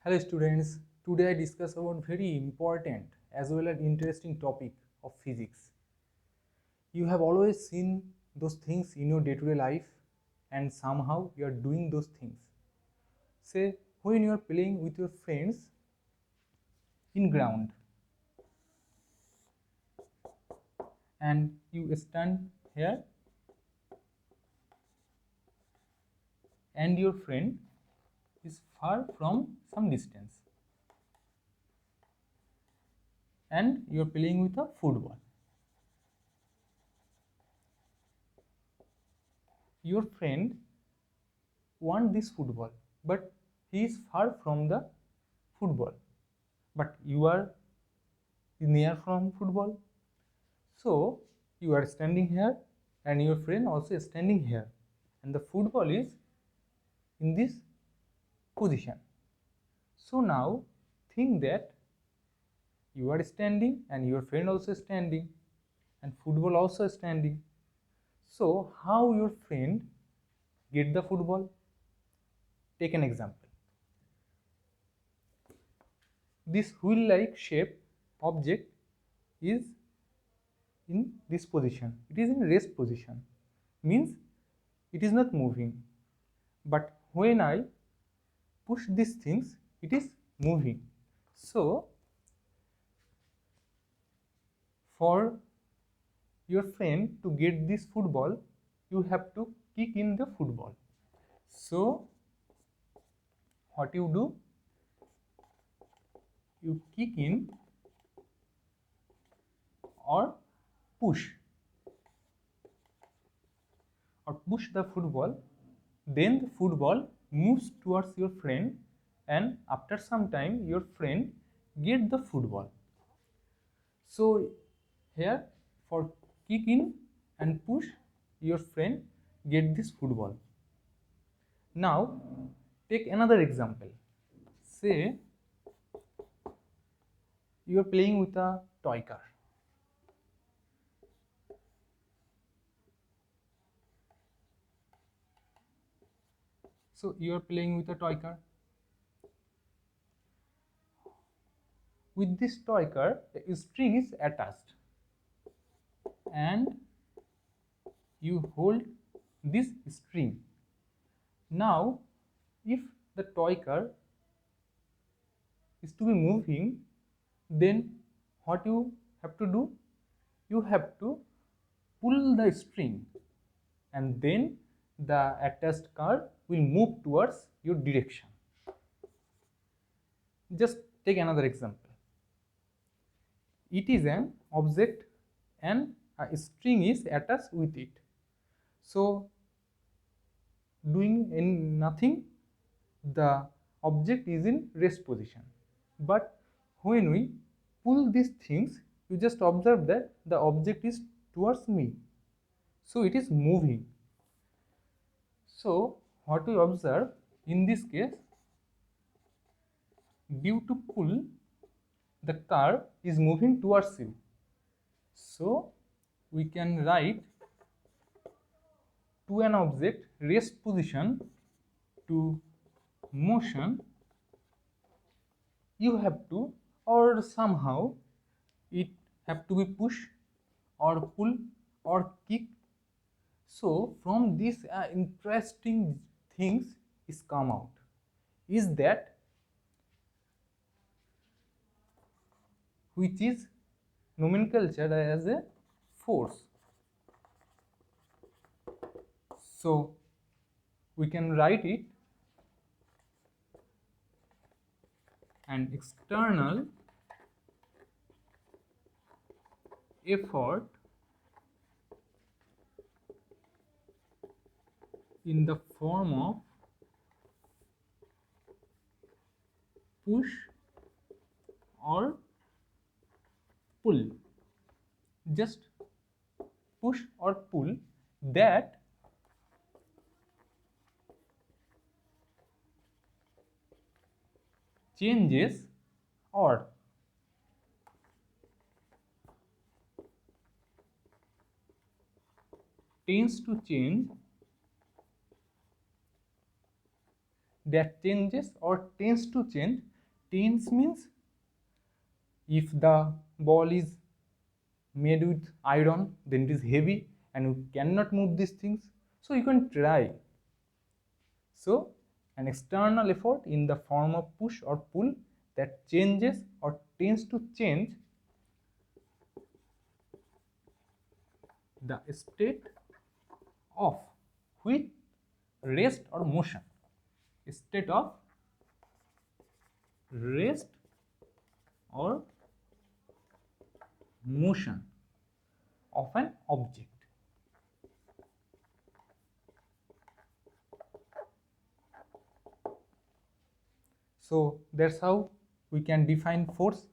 Hello students, today I discuss about very important as well as interesting topic of physics. You have always seen those things in your day-to-day life and somehow you are doing those things. Say when you are playing with your friends in ground and you stand here and your friend is far from some distance and you are playing with a football. Your friend want this football but he is far from the football, but you are near from football. So you are standing here and your friend also is standing here and the football is in this position. So now think that you are standing and your friend also standing and football also standing. So how your friend get the football? Take an example. This wheel like shape object is in this position. It is in rest position, means it is not moving. But when I push these things, it is moving. So for your friend to get this football, you have to kick in the football. So what you do, you kick in or push the football, then the football moves towards your friend and after some time your friend get the football. So here for kick in and push, your friend get this football. Now take another example. Say you are playing with a toy car. So you are playing with a toy car. With this toy car, a string is attached and you hold this string. Now if the toy car is to be moving, then what you have to do, you have to pull the string and then the attached car will move towards your direction. Just take another example. It is an object and a string is attached with it. So doing nothing, the object is in rest position. But when we pull these things, you just observe that the object is towards me. So it is moving. So what we observe in this case, due to pull, the car is moving towards you. So we can write to an object rest position to motion, you have to, or somehow it have to be push or pull or kick. So from this interesting things is come out is that which is nomenclature as a force. So we can write it an external effort in the form of push or pull. Just push or pull that changes or tends to change that changes or tends to change. Tends means if the ball is made with iron, then it is heavy and you cannot move these things, so you can try. So an external effort in the form of push or pull that changes or tends to change the state of with rest or motion. State of rest or motion of an object. So that's how we can define force.